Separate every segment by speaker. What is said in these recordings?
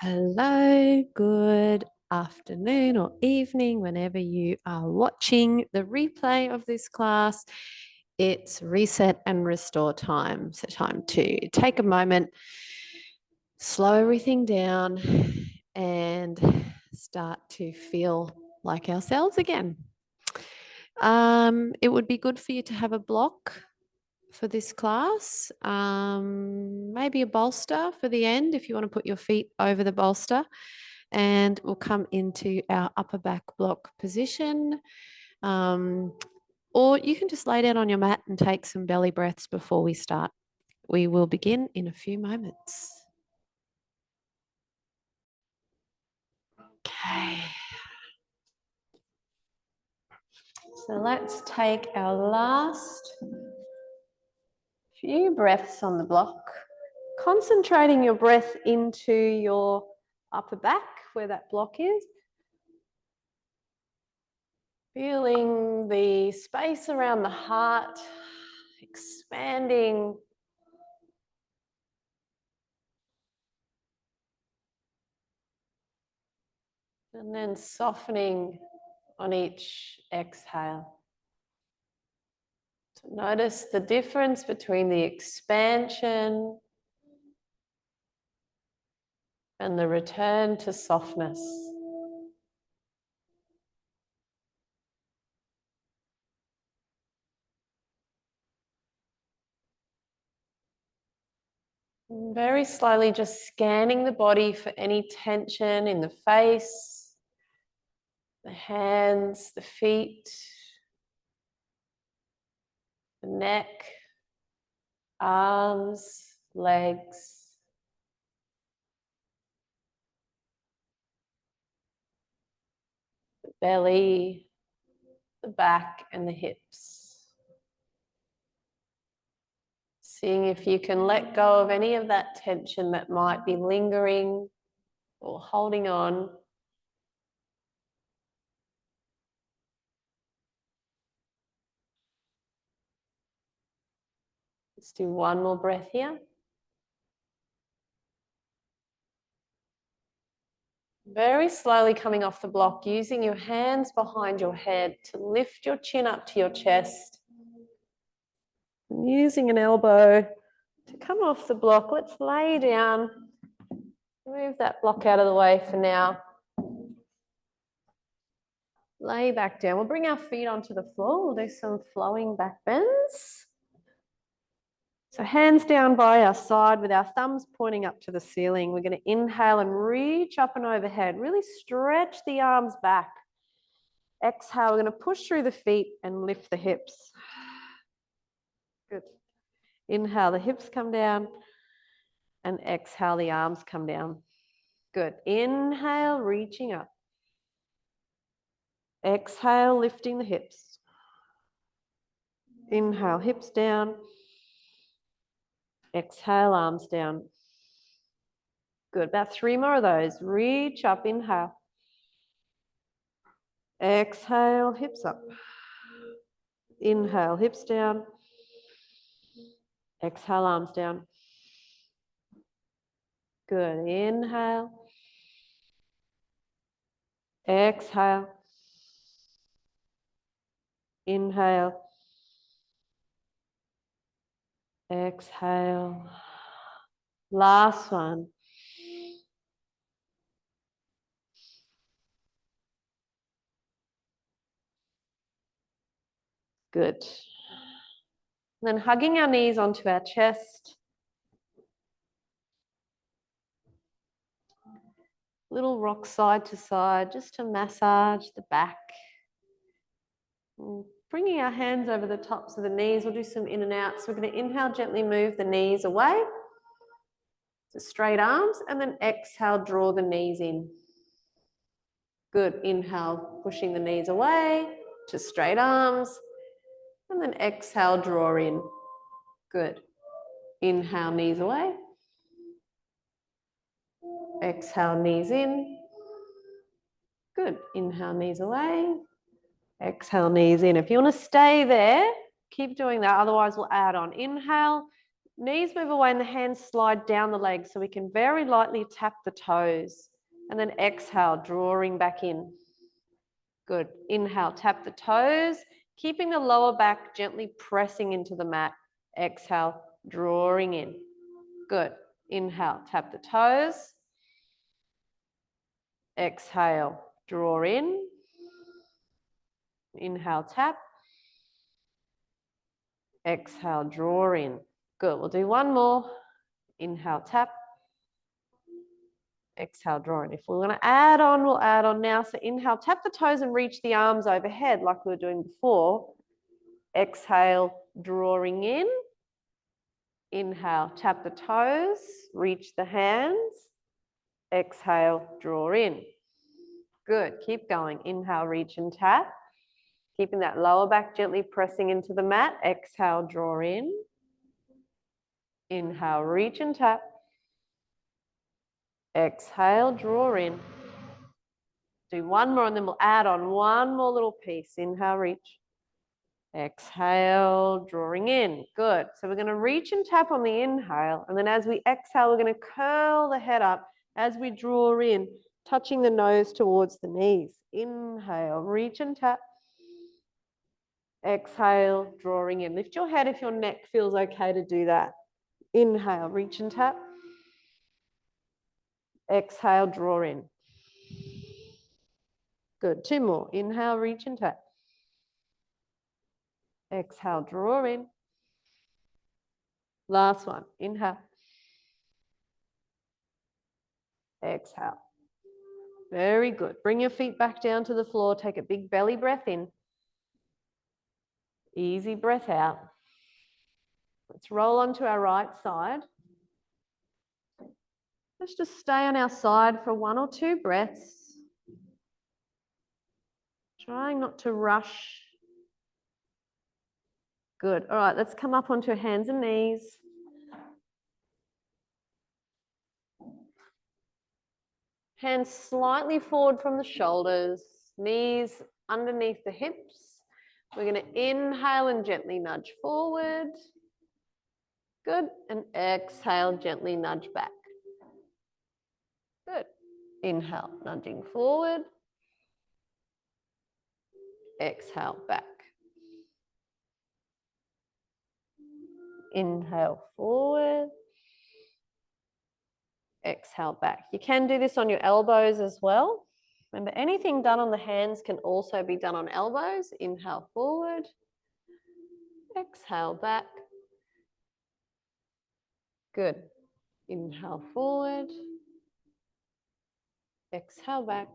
Speaker 1: Hello, good afternoon or evening, whenever you are watching the replay of this class. It's reset and restore time. So time to take a moment, slow everything down, and start to feel like ourselves again. It would be good for you to have a block for this class, maybe a bolster for the end if you want to put your feet over the bolster, and we'll come into our upper back block position. Or you can just lay down on your mat and take some belly breaths before we start. We will begin in a few moments. Okay. So let's take our last few breaths on the block, concentrating your breath into your upper back where that block is. Feeling the space around the heart expanding. And then softening on each exhale. So notice the difference between the expansion and the return to softness. And very slowly just scanning the body for any tension in the face, the hands, the feet, the neck, arms, legs. The belly, the back and the hips. Seeing if you can let go of any of that tension that might be lingering or holding on. Let's do one more breath here. Very slowly coming off the block, using your hands behind your head to lift your chin up to your chest. And using an elbow to come off the block. Let's lay down. Move that block out of the way for now. Lay back down. We'll bring our feet onto the floor. We'll do some flowing back bends. So hands down by our side with our thumbs pointing up to the ceiling. We're going to inhale and reach up and overhead. Really stretch the arms back. Exhale, we're going to push through the feet and lift the hips. Good. Inhale, the hips come down. And exhale, the arms come down. Good. Inhale, reaching up. Exhale, lifting the hips. Inhale, hips down. Exhale, arms down. Good. About 3 more of those. Reach up, inhale. Exhale, hips up. Inhale, hips down. Exhale, arms down. Good. Inhale. Exhale. Inhale. Exhale. Last one. Good. And then hugging our knees onto our chest. Little rock side to side just to massage the back. Bringing our hands over the tops of the knees. We'll do some in and out. So we're going to inhale, gently move the knees away to straight arms, and then exhale, draw the knees in. Good. Inhale, pushing the knees away to straight arms, and then exhale, draw in. Good. Inhale, knees away. Exhale, knees in. Good. Inhale, knees away. Exhale, knees in. If you want to stay there, keep doing that. Otherwise, we'll add on. Inhale, Knees move away and the hands slide down the legs, so we can very lightly tap the toes. And then exhale, drawing back in. Good. Inhale, tap the toes, keeping the lower back gently pressing into the mat. Exhale, drawing in. Good. Inhale, tap the toes. Exhale, draw in. Inhale, tap. Exhale, draw in. Good. We'll do one more. Inhale, tap. Exhale, draw in. If we want to add on, we'll add on now. So inhale, tap the toes and reach the arms overhead like we were doing before. Exhale, drawing in. Inhale, tap the toes, reach the hands. Exhale, draw in. Good. Keep going. Inhale, reach and tap. Keeping that lower back gently pressing into the mat. Exhale, draw in. Inhale, reach and tap. Exhale, draw in. Do one more and then we'll add on one more little piece. Inhale, reach. Exhale, drawing in. Good. So we're going to reach and tap on the inhale. And then as we exhale, we're going to curl the head up as we draw in, touching the nose towards the knees. Inhale, reach and tap. Exhale, drawing in. Lift your head if your neck feels okay to do that. Inhale, reach and tap. Exhale, draw in. Good. Two more. Inhale, reach and tap. Exhale, draw in. Last one. Inhale. Exhale. Very good. Bring your feet back down to the floor. Take a big belly breath in. Easy breath out. Let's roll onto our right side. Let's just stay on our side for 1 or 2 breaths. Trying not to rush. Good. All right, let's come up onto hands and knees. Hands slightly forward from the shoulders, knees underneath the hips. We're going to inhale and gently nudge forward. Good. And exhale, gently nudge back. Good. Inhale, nudging forward. Exhale, back. Inhale, forward. Exhale, back. You can do this on your elbows as well. Remember, anything done on the hands can also be done on elbows. Inhale, forward. Exhale, back. Good. Inhale, forward. Exhale, back.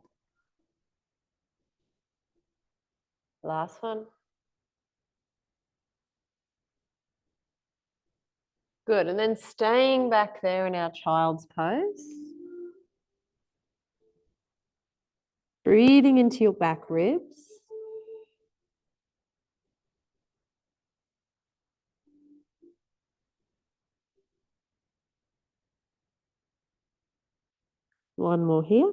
Speaker 1: Last one. Good. And then staying back there in our child's pose. Breathing into your back ribs. One more here.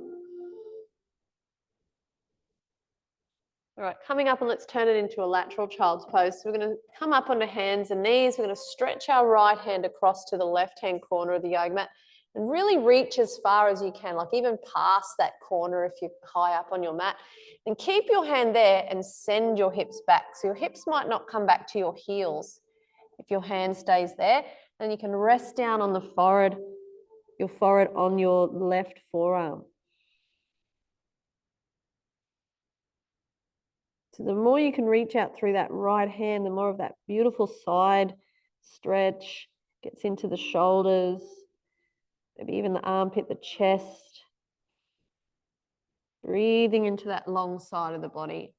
Speaker 1: All right, coming up and let's turn it into a lateral child's pose. So we're going to come up onto hands and knees. We're going to stretch our right hand across to the left-hand corner of the yoga mat and really reach as far as you can, like even past that corner if you're high up on your mat. And keep your hand there and send your hips back. So your hips might not come back to your heels if your hand stays there. And you can rest down on the forehead, your forehead on your left forearm. So the more you can reach out through that right hand, the more of that beautiful side stretch gets into the shoulders, maybe even the armpit, the chest. Breathing into that long side of the body.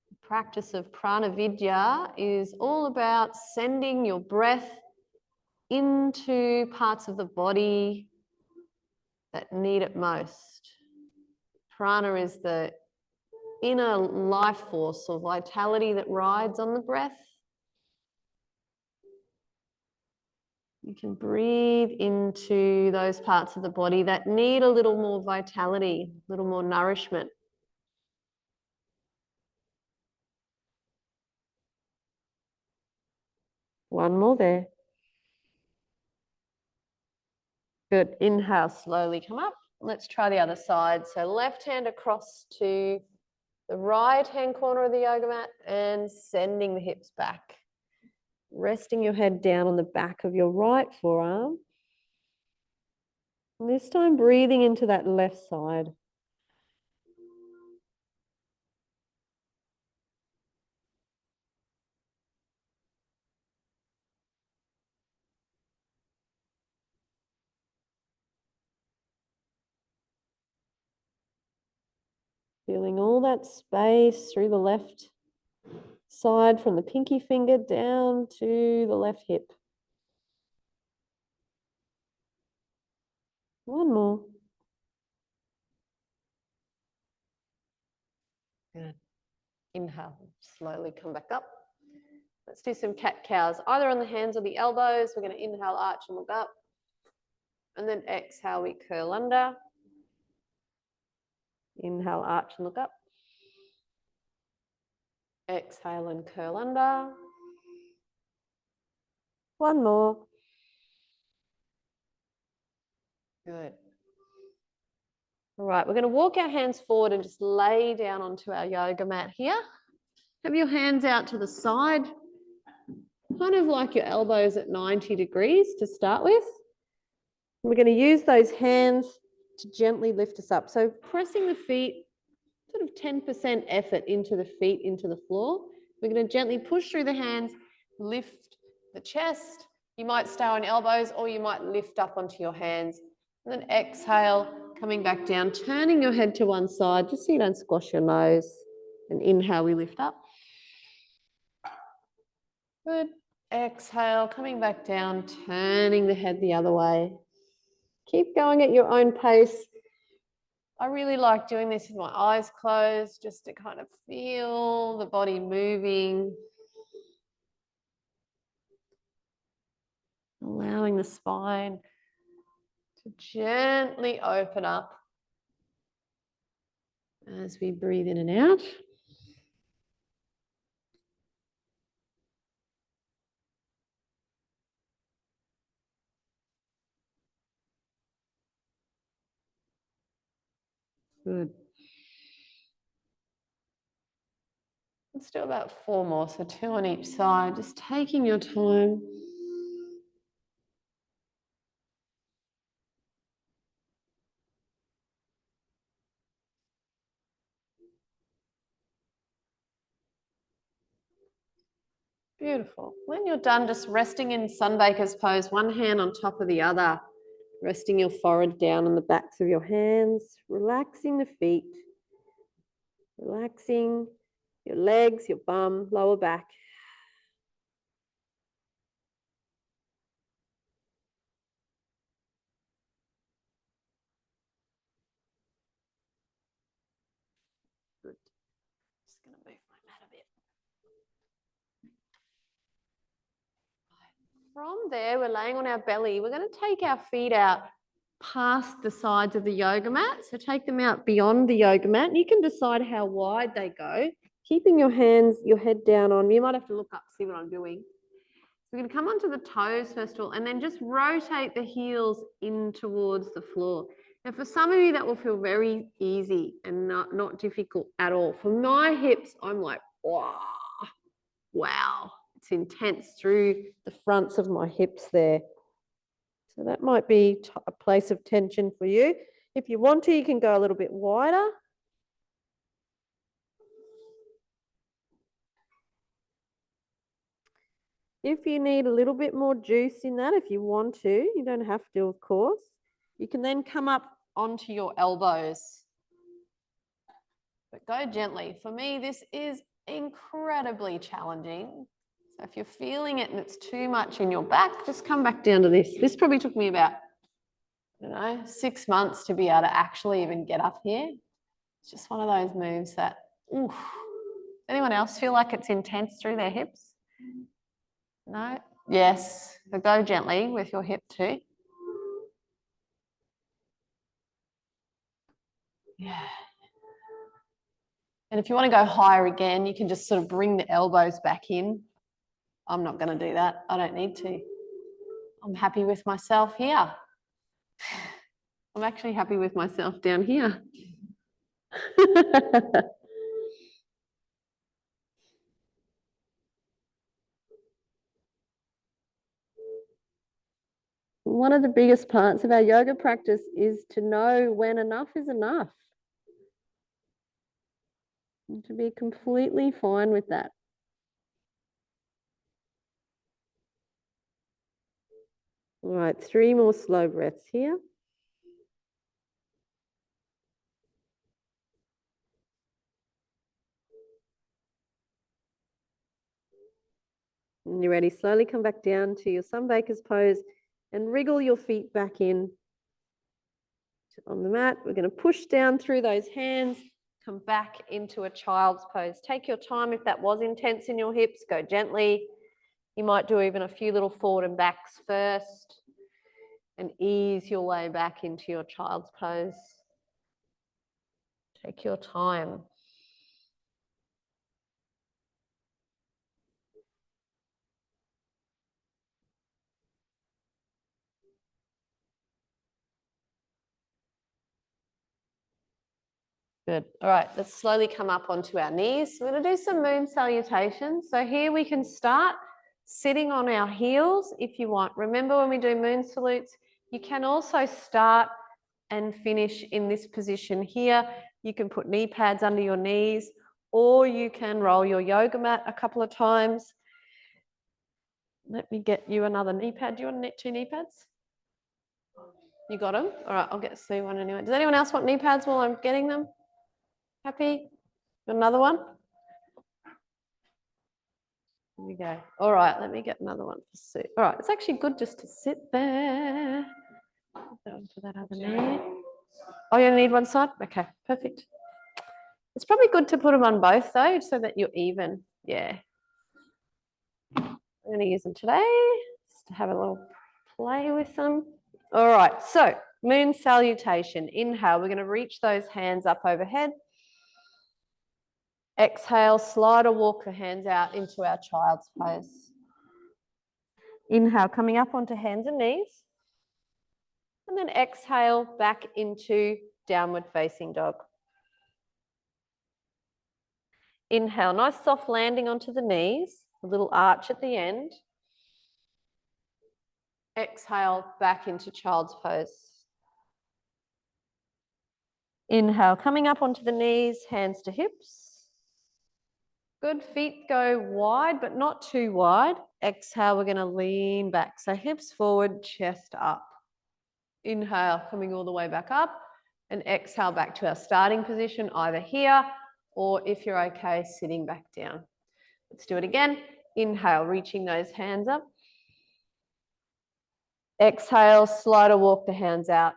Speaker 1: The practice of prana vidya is all about sending your breath into parts of the body that need it most. Prana is the inner life force or vitality that rides on the breath. You can breathe into those parts of the body that need a little more vitality, a little more nourishment. One more there. Good. Inhale, slowly come up. Let's try the other side. So left hand across to the right hand corner of the yoga mat and sending the hips back. Resting your head down on the back of your right forearm. And this time breathing into that left side. Feeling all that space through the left side from the pinky finger down to the left hip. One more. Good. Inhale, slowly come back up. Let's do some cat-cows, either on the hands or the elbows. We're going to inhale, arch and look up. And then exhale, we curl under. Inhale, arch and look up. Exhale and curl under. One more. Good. All right, we're going to walk our hands forward and just lay down onto our yoga mat here. Have your hands out to the side, kind of like your elbows at 90 degrees to start with. We're going to use those hands to gently lift us up. So pressing the feet, sort of 10% effort into the feet, into the floor. We're going to gently push through the hands, lift the chest. You might stay on elbows or you might lift up onto your hands. And then exhale, coming back down, turning your head to one side, just so you don't squash your nose. And inhale, we lift up. Good. Exhale, coming back down, turning the head the other way. Keep going at your own pace. I really like doing this with my eyes closed, just to kind of feel the body moving. Allowing the spine to gently open up as we breathe in and out. Good. Let's do about 4 more, so 2 on each side, just taking your time. Beautiful. When you're done, just resting in sunbaker's pose, one hand on top of the other, resting your forehead down on the backs of your hands, relaxing the feet, relaxing your legs, your bum, lower back. Good. Just going to move my mat a bit. From there, we're laying on our belly. We're going to take our feet out past the sides of the yoga mat. So take them out beyond the yoga mat. You can decide how wide they go, keeping your hands, your head down on. You might have to look up to see what I'm doing. We're going to come onto the toes first of all, and then just rotate the heels in towards the floor. Now, for some of you, that will feel very easy and not difficult at all. For my hips, I'm like, wow. It's intense through the fronts of my hips there. So that might be a place of tension for you. If you want to, you can go a little bit wider. If you need a little bit more juice in that, if you want to, you don't have to, of course. You can then come up onto your elbows. But go gently. For me, this is incredibly challenging. So if you're feeling it and it's too much in your back, just come back down to this. This probably took me about, I don't know, 6 months to be able to actually even get up here. It's just one of those moves that, oof. Anyone else feel like it's intense through their hips? No? Yes. So go gently with your hip too. Yeah. And if you want to go higher again, you can just sort of bring the elbows back in. I'm not going to do that. I don't need to. I'm happy with myself here. I'm actually happy with myself down here. One of the biggest parts of our yoga practice is to know when enough is enough. And to be completely fine with that. All right, 3 more slow breaths here. And you're ready, slowly come back down to your sunbaker's pose and wriggle your feet back in on the mat. We're going to push down through those hands, come back into a child's pose. Take your time. If that was intense in your hips, go gently. You might do even a few little forward and backs first and ease your way back into your child's pose. Take your time. Good. All right, let's slowly come up onto our knees. We're going to do some moon salutations. So here we can start sitting on our heels if you want. Remember when we do moon salutes, you can also start and finish in this position here. You can put knee pads under your knees, or you can roll your yoga mat a couple of times. Let me get you another knee pad. Do you want 2 knee pads? You got them? All right, I'll get Sue one anyway. Does anyone else want knee pads while I'm getting them? Happy? Got another one? Here we go. All right, let me get another one for Sue. All right, it's actually good just to sit there. For that other knee. Oh, you need one side? Okay, perfect. It's probably good to put them on both though, so that you're even. Yeah. I'm going to use them today just to have a little play with them. All right, so moon salutation. Inhale, we're going to reach those hands up overhead. Exhale, slide or walk the hands out into our child's pose. Inhale, coming up onto hands and knees. And then exhale back into downward facing dog. Inhale, nice soft landing onto the knees, a little arch at the end. Exhale back into child's pose. Inhale, coming up onto the knees, hands to hips. Good, feet go wide, but not too wide. Exhale, we're going to lean back. So hips forward, chest up. Inhale, coming all the way back up. And exhale back to our starting position, either here or if you're okay, sitting back down. Let's do it again. Inhale, reaching those hands up. Exhale, slide or walk the hands out.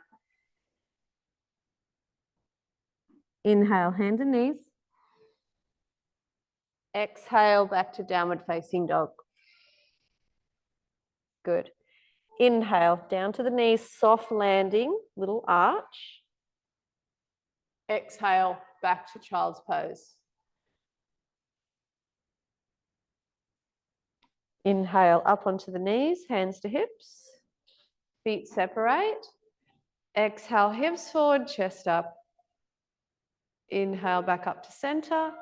Speaker 1: Inhale, hands and knees. Exhale, back to downward facing dog. Good. Inhale, down to the knees, soft landing, little arch. Exhale, back to child's pose. Inhale, up onto the knees, hands to hips. Feet separate. Exhale, hips forward, chest up. Inhale, back up to center.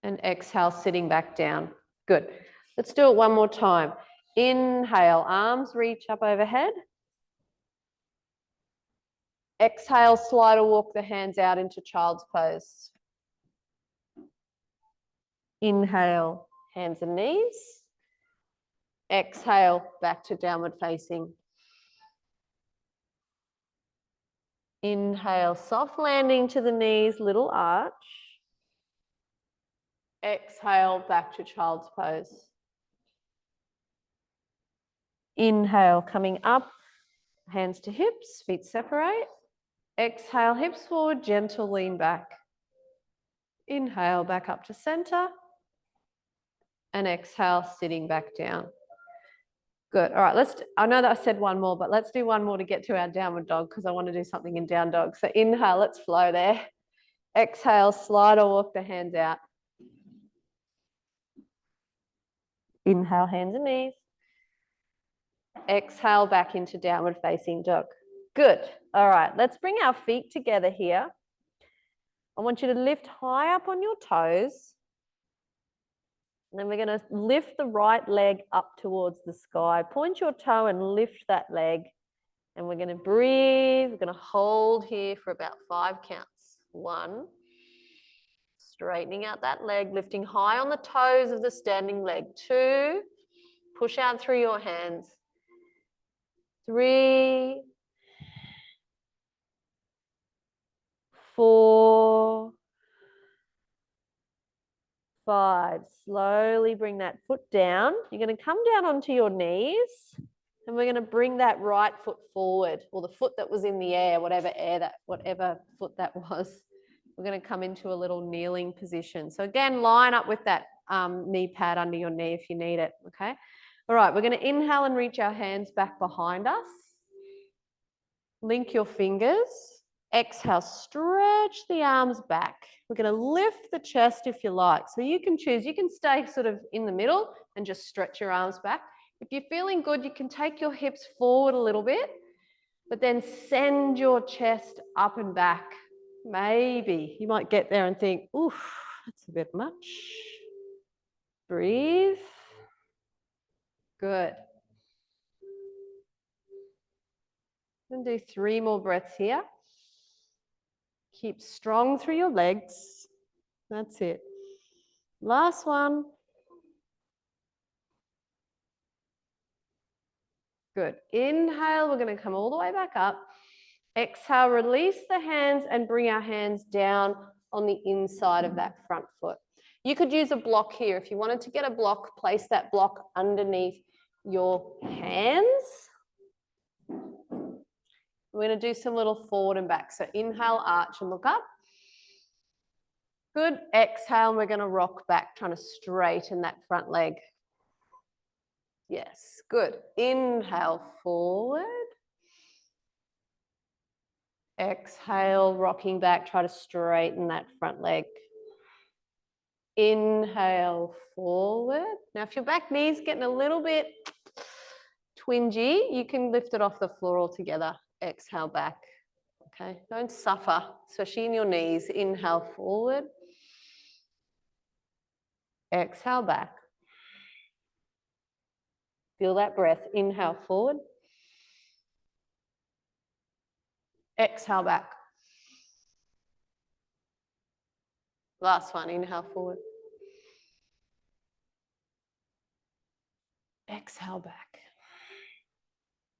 Speaker 1: And exhale, sitting back down. Good. Let's do it one more time. Inhale, arms reach up overhead. Exhale, slide or walk the hands out into child's pose. Inhale, hands and knees. Exhale, back to downward facing. Inhale, soft landing to the knees, little arch. Exhale, back to child's pose. Inhale, coming up, hands to hips, feet separate. Exhale, hips forward, gentle lean back. Inhale, back up to center. And exhale, sitting back down. Good. All right, I know that I said one more, but let's do one more to get to our downward dog because I want to do something in down dog. So inhale, let's flow there. Exhale, slide or walk the hands out. Inhale, hands and knees. Exhale back into downward facing dog. Good. All right, let's bring our feet together here. I want you to lift high up on your toes. And then we're going to lift the right leg up towards the sky. Point your toe and lift that leg. And we're going to breathe. We're going to hold here for about 5 counts. 1. Straightening out that leg, lifting high on the toes of the standing leg. 2. Push out through your hands. 3. 4. 5. Slowly bring that foot down. You're going to come down onto your knees and we're going to bring that right foot forward, or the foot that was in the air, whatever foot that was. We're going to come into a little kneeling position. So again, line up with that knee pad under your knee if you need it, okay? All right, we're going to inhale and reach our hands back behind us. Link your fingers. Exhale, stretch the arms back. We're going to lift the chest if you like. So you can choose, you can stay sort of in the middle and just stretch your arms back. If you're feeling good, you can take your hips forward a little bit, but then send your chest up and back. Maybe you might get there and think, oof, that's a bit much. Breathe. Good. I'm going to do 3 more breaths here. Keep strong through your legs. That's it. Last one. Good. Inhale, we're going to come all the way back up. Exhale, release the hands and bring our hands down on the inside of that front foot. You could use a block here. If you wanted to get a block, place that block underneath your hands. We're going to do some little forward and back. So inhale, arch and look up. Good. Exhale, and we're going to rock back, trying to straighten that front leg. Yes, good. Inhale, forward. Exhale, rocking back, try to straighten that front leg. Inhale, forward. Now, if your back knee's getting a little bit twingy, you can lift it off the floor altogether. Exhale back. Okay, don't suffer, especially in your knees. Inhale, forward. Exhale back. Feel that breath. Inhale, forward. Exhale back. Last one, inhale forward. Exhale back.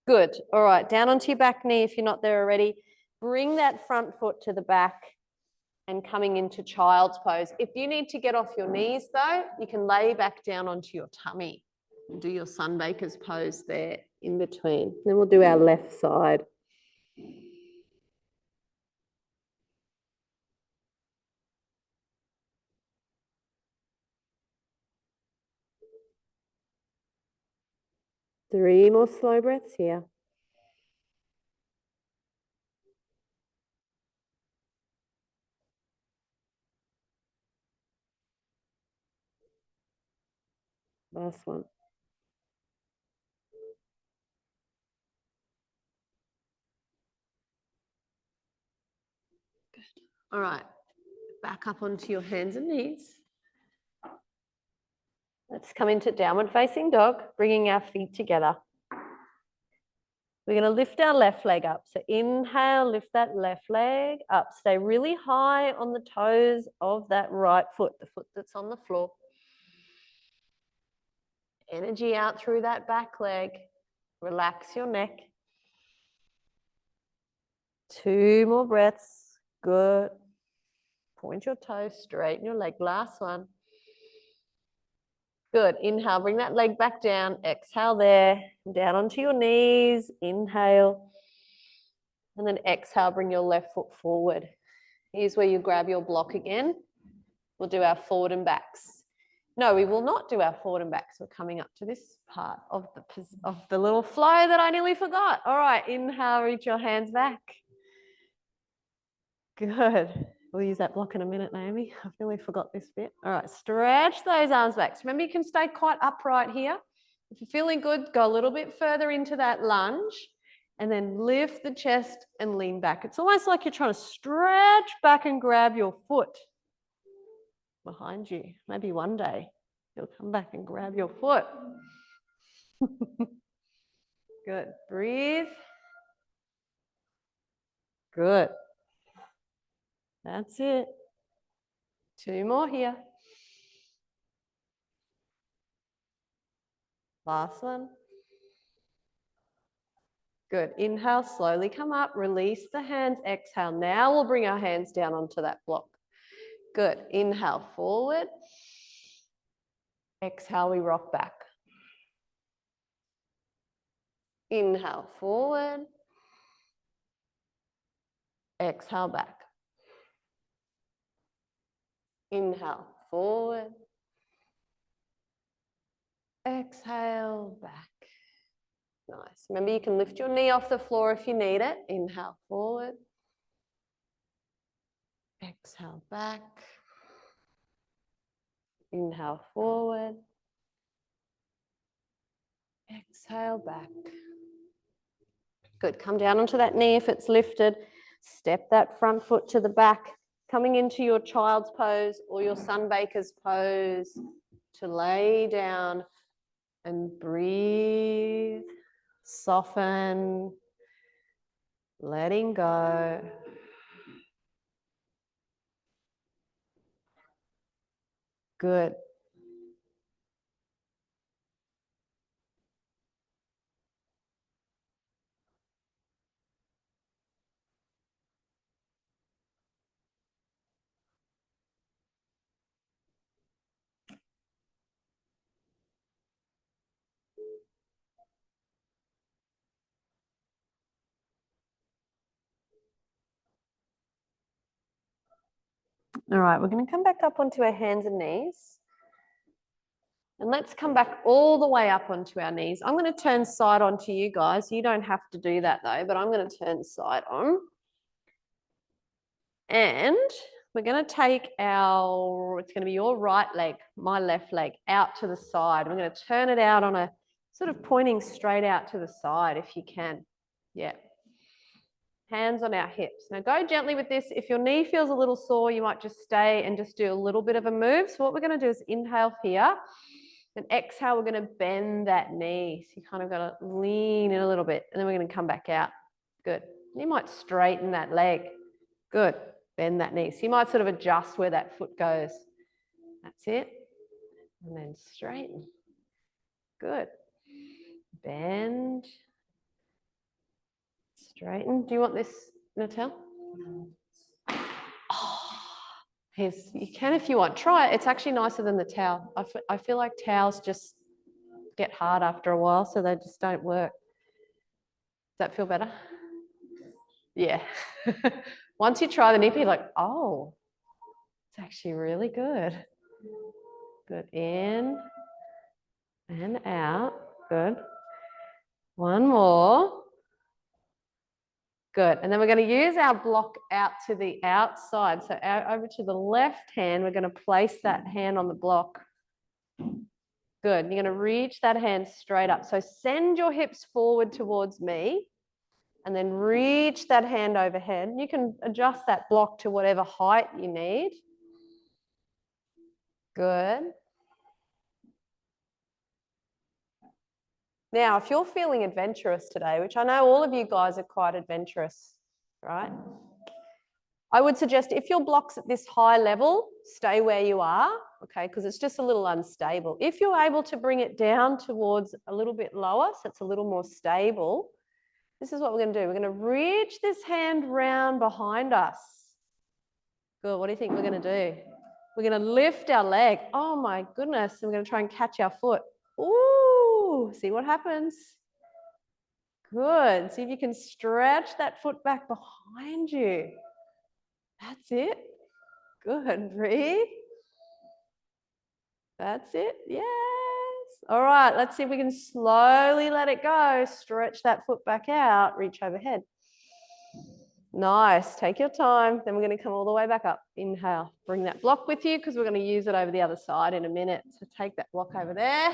Speaker 1: Good. All right, down onto your back knee if you're not there already. Bring that front foot to the back and coming into child's pose. If you need to get off your knees though, you can lay back down onto your tummy and do your sunbaker's pose there in between. Then we'll do our left side. Three more slow breaths here. Last one. Good. All right, back up onto your hands and knees. Let's come into downward facing dog, bringing our feet together. We're going to lift our left leg up. So inhale, lift that left leg up. Stay really high on the toes of that right foot, the foot that's on the floor. Energy out through that back leg. Relax your neck. 2 more breaths. Good. Point your toes, straighten your leg. Last one. Good. Inhale, bring that leg back down. Exhale there. Down onto your knees. Inhale. And then exhale, bring your left foot forward. Here's where you grab your block again. We'll do our forward and backs. No, we will not do our forward and backs. We're coming up to this part of the little flow that I nearly forgot. All right, inhale, reach your hands back. Good. We'll use that block in a minute, Naomi. I really forgot this bit. All right, stretch those arms back. So remember, you can stay quite upright here. If you're feeling good, go a little bit further into that lunge and then lift the chest and lean back. It's almost like you're trying to stretch back and grab your foot behind you. Maybe one day you'll come back and grab your foot. Good. Breathe. Good. That's it. 2 more here. Last one. Good. Inhale, slowly come up, release the hands, exhale. Now we'll bring our hands down onto that block. Good. Inhale, forward. Exhale, we rock back. Inhale, forward. Exhale, back. Inhale, forward. Exhale, back. Nice. Remember, you can lift your knee off the floor if you need it. Inhale, forward. Exhale, back. Inhale, forward. Exhale, back. Good. Come down onto that knee if it's lifted. Step that front foot to the back, coming into your child's pose or your sunbaker's pose to lay down and breathe, soften, letting go. Good. All right, we're going to come back up onto our hands and knees. And let's come back all the way up onto our knees. I'm going to turn side on to you guys. You don't have to do that though, but I'm going to turn side on. And we're going to take it's going to be your right leg, my left leg, out to the side. We're going to turn it out on a sort of pointing straight out to the side if you can. Yeah. Hands on our hips. Now go gently with this. If your knee feels a little sore, you might just stay and just do a little bit of a move. So what we're going to do is inhale here and exhale. We're going to bend that knee. So you kind of got to lean in a little bit and then we're going to come back out. Good. You might straighten that leg. Good. Bend that knee. So you might sort of adjust where that foot goes. That's it. And then straighten. Good. Bend. Straighten. Do you want this, Natal? Oh, you can if you want. Try it. It's actually nicer than the towel. I feel like towels just get hard after a while, so they just don't work. Does that feel better? Yeah. Once you try the knee, you're like, oh, it's actually really good. Good. In and out. Good. One more. Good. And then we're going to use our block out to the outside. So over to the left hand, we're going to place that hand on the block. Good. You're going to reach that hand straight up. So send your hips forward towards me and then reach that hand overhead. You can adjust that block to whatever height you need. Good. Now, if you're feeling adventurous today, which I know all of you guys are quite adventurous, right? I would suggest if your block's at this high level, stay where you are, okay, because it's just a little unstable. If you're able to bring it down towards a little bit lower, so it's a little more stable, this is what we're going to do. We're going to reach this hand round behind us. Good. What do you think we're going to do? We're going to lift our leg. Oh my goodness. And we're going to try and catch our foot. Ooh, see what happens. Good. See if you can stretch that foot back behind you. That's it. Good. Breathe. That's it. Yes. All right. Let's see if we can slowly let it go. Stretch that foot back out. Reach overhead. Nice. Take your time. Then we're going to come all the way back up. Inhale. Bring that block with you because we're going to use it over the other side in a minute. So take that block over there.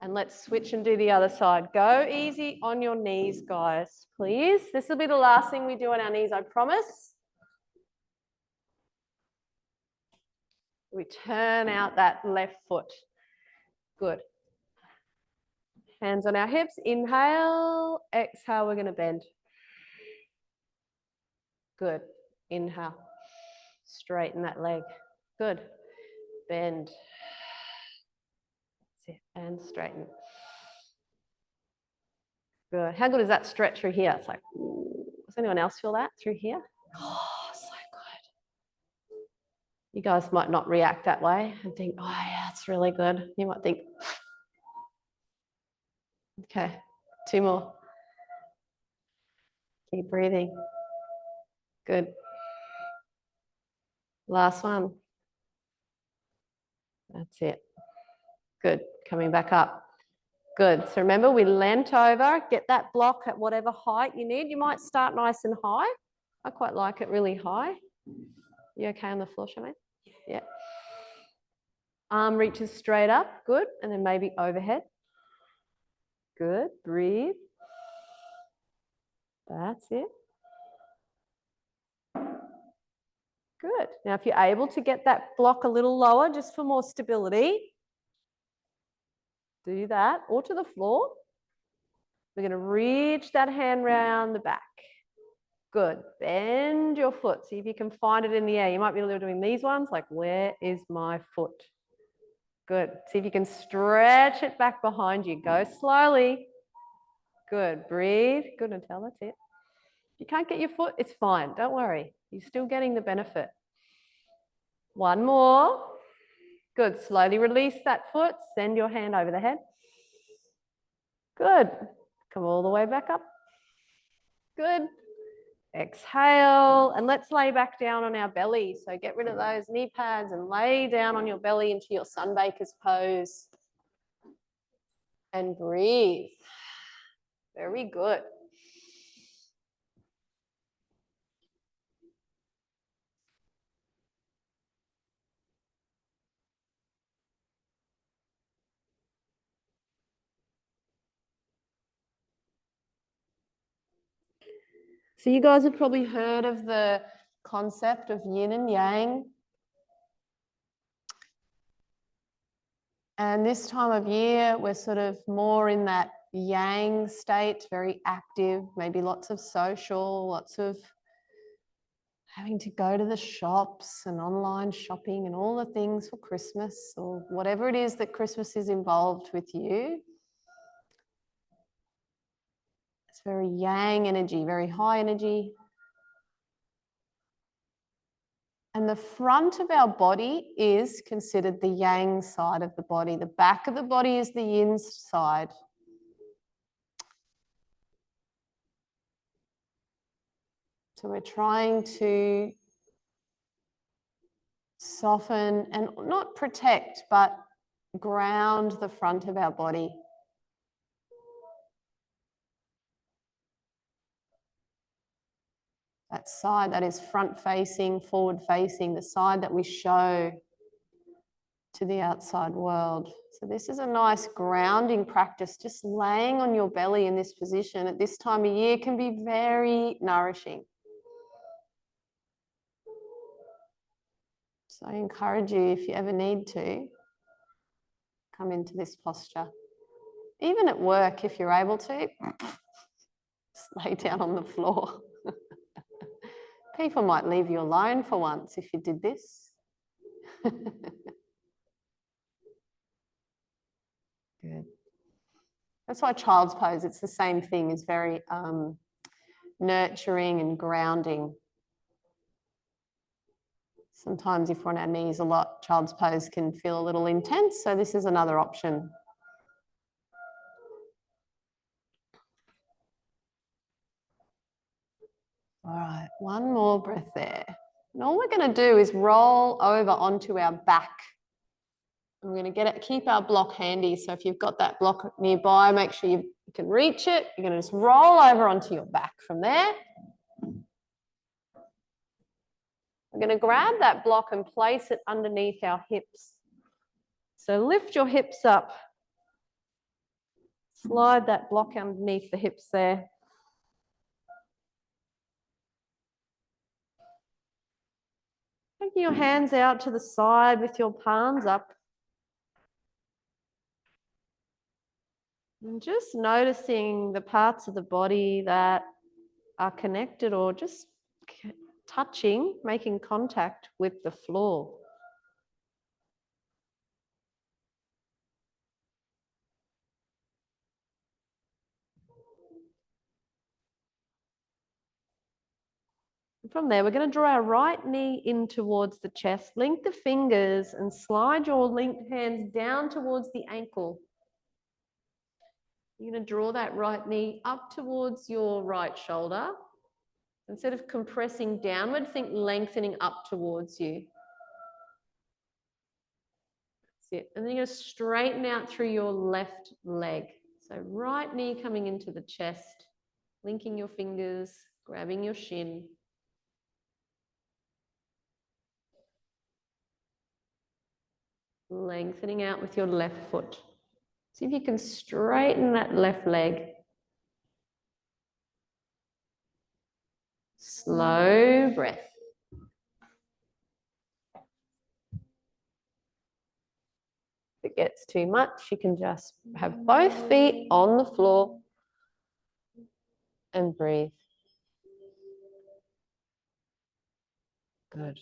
Speaker 1: And let's switch and do the other side. Go easy on your knees, guys, please. This will be the last thing we do on our knees, I promise. We turn out that left foot. Good. Hands on our hips. Inhale. Exhale, we're going to bend. Good. Inhale. Straighten that leg. Good. Bend. And straighten. Good. How good is that stretch through here? It's like, ooh. Does anyone else feel that through here? Oh, so good. You guys might not react that way and think, oh yeah, it's really good. You might think, okay, 2 more. Keep breathing. Good. Last one. That's it. Good. Coming back up. Good. So remember, we leant over, get that block at whatever height you need. You might start nice and high. I quite like it really high. You okay on the floor, Charmaine? Yeah. Arm reaches straight up. Good. And then maybe overhead. Good. Breathe. That's it. Good. Now, if you're able to get that block a little lower, just for more stability, do that, or to the floor. We're going to reach that hand round the back. Good. Bend your foot. See if you can find it in the air. You might be doing these ones, like, where is my foot? Good. See if you can stretch it back behind you. Go slowly. Good. Breathe. Good, Natal. That's it. If you can't get your foot, it's fine. Don't worry. You're still getting the benefit. One more. Good. Slowly release that foot. Send your hand over the head. Good. Come all the way back up. Good. Exhale. And let's lay back down on our belly. So get rid of those knee pads and lay down on your belly into your sunbaker's pose. And breathe. Very good. So you guys have probably heard of the concept of yin and yang. And this time of year, we're sort of more in that yang state, very active, maybe lots of social, lots of having to go to the shops and online shopping and all the things for Christmas or whatever it is that Christmas is involved with you. It's very yang energy, very high energy. And the front of our body is considered the yang side of the body. The back of the body is the yin side. So we're trying to soften and not protect, but ground the front of our body. That side that is front facing, forward facing, the side that we show to the outside world. So this is a nice grounding practice. Just laying on your belly in this position at this time of year can be very nourishing. So I encourage you, if you ever need to, come into this posture. Even at work, if you're able to, just lay down on the floor. People might leave you alone for once if you did this. Good. That's why child's pose, it's the same thing, is very nurturing and grounding. Sometimes if we're on our knees a lot, child's pose can feel a little intense, so this is another option. All right, one more breath there. And all we're going to do is roll over onto our back. And we're going to keep our block handy. So if you've got that block nearby, make sure you can reach it. You're going to just roll over onto your back from there. We're going to grab that block and place it underneath our hips. So lift your hips up. Slide that block underneath the hips there. Taking your hands out to the side with your palms up. And just noticing the parts of the body that are connected or just touching, making contact with the floor. From there, we're going to draw our right knee in towards the chest, link the fingers and slide your linked hands down towards the ankle. You're going to draw that right knee up towards your right shoulder. Instead of compressing downward, think lengthening up towards you. That's it. And then you're going to straighten out through your left leg. So right knee coming into the chest, linking your fingers, grabbing your shin. Lengthening out with your left foot. See if you can straighten that left leg. Slow breath. If it gets too much, you can just have both feet on the floor and breathe. Good.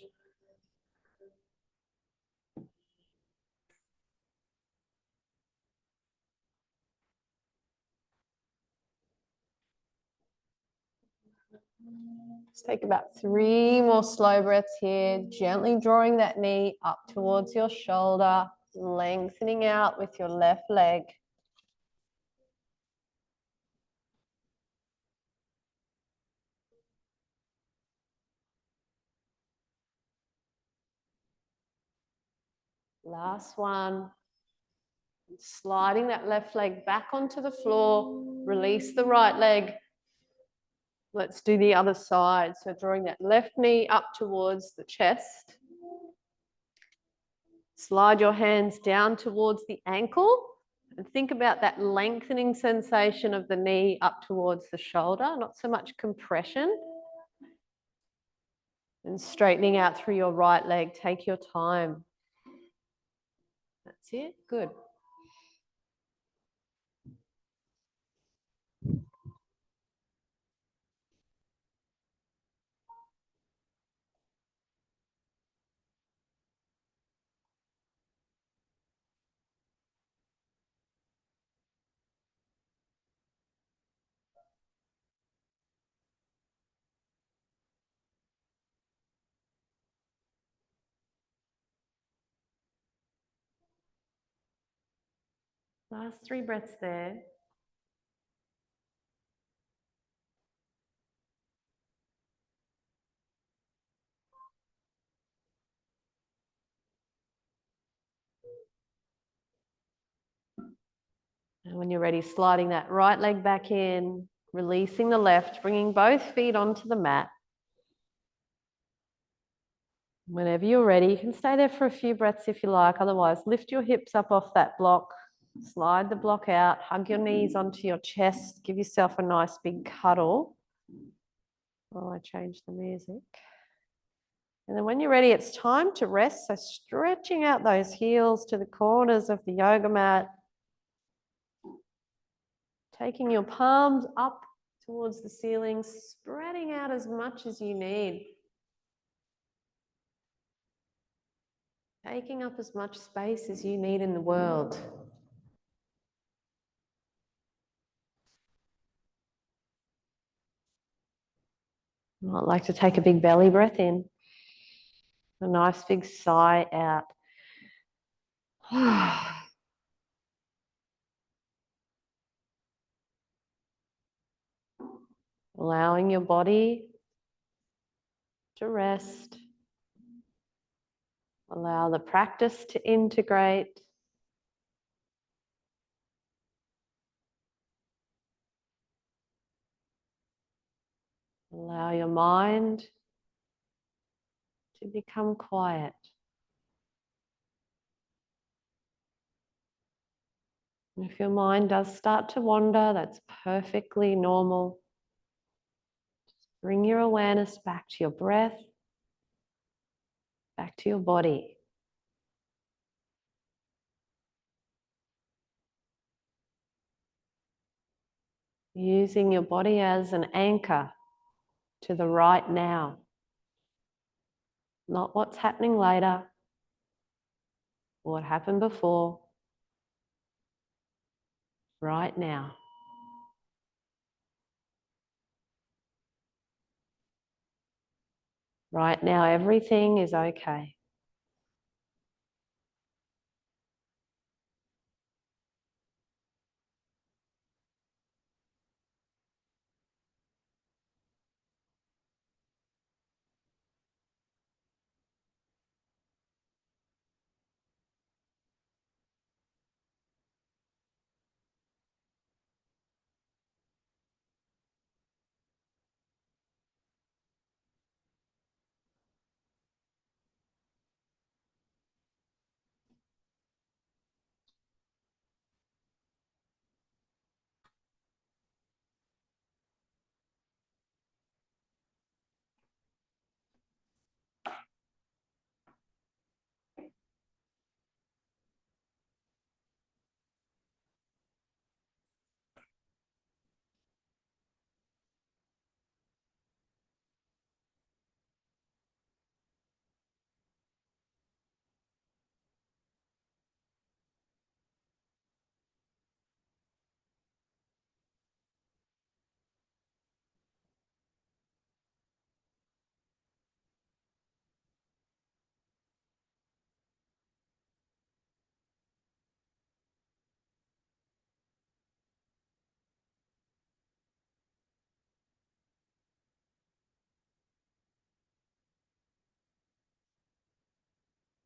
Speaker 1: Let's take about 3 more slow breaths here, gently drawing that knee up towards your shoulder, lengthening out with your left leg. Last one. Sliding that left leg back onto the floor, release the right leg. Let's do the other side. So drawing that left knee up towards the chest. Slide your hands down towards the ankle and think about that lengthening sensation of the knee up towards the shoulder, not so much compression. And straightening out through your right leg, take your time. That's it, good. Last 3 breaths there. And when you're ready, sliding that right leg back in, releasing the left, bringing both feet onto the mat. Whenever you're ready, you can stay there for a few breaths if you like. Otherwise, lift your hips up off that block, slide the block out, hug your knees onto your chest, give yourself a nice big cuddle. Oh, I changed the music. And then when you're ready, it's time to rest. So stretching out those heels to the corners of the yoga mat. Taking your palms up towards the ceiling, spreading out as much as you need. Taking up as much space as you need in the world. You might like to take a big belly breath in. A nice big sigh out. Allowing your body to rest. Allow the practice to integrate. Allow your mind to become quiet. And if your mind does start to wander, that's perfectly normal. Just bring your awareness back to your breath, back to your body. Using your body as an anchor to the right now. Not what's happening later, or what happened before. Right now. Right now, everything is okay.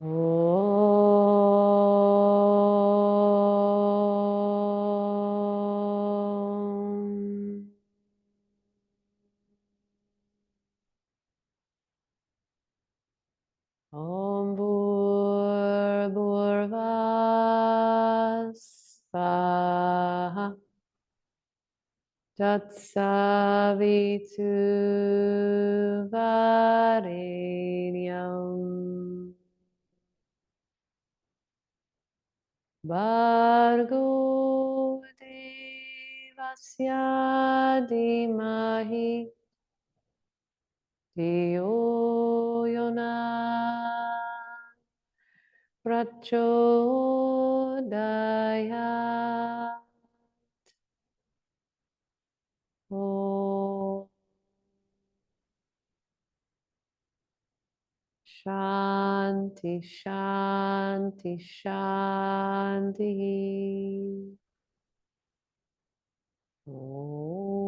Speaker 1: Om. Om Bhurvas Svaha Tatsavitu Varenyam Bhargo Devasya Dhimahi Dhiyo Yona Prachodaya. Om Shanti, Shanti, Shanti. Om.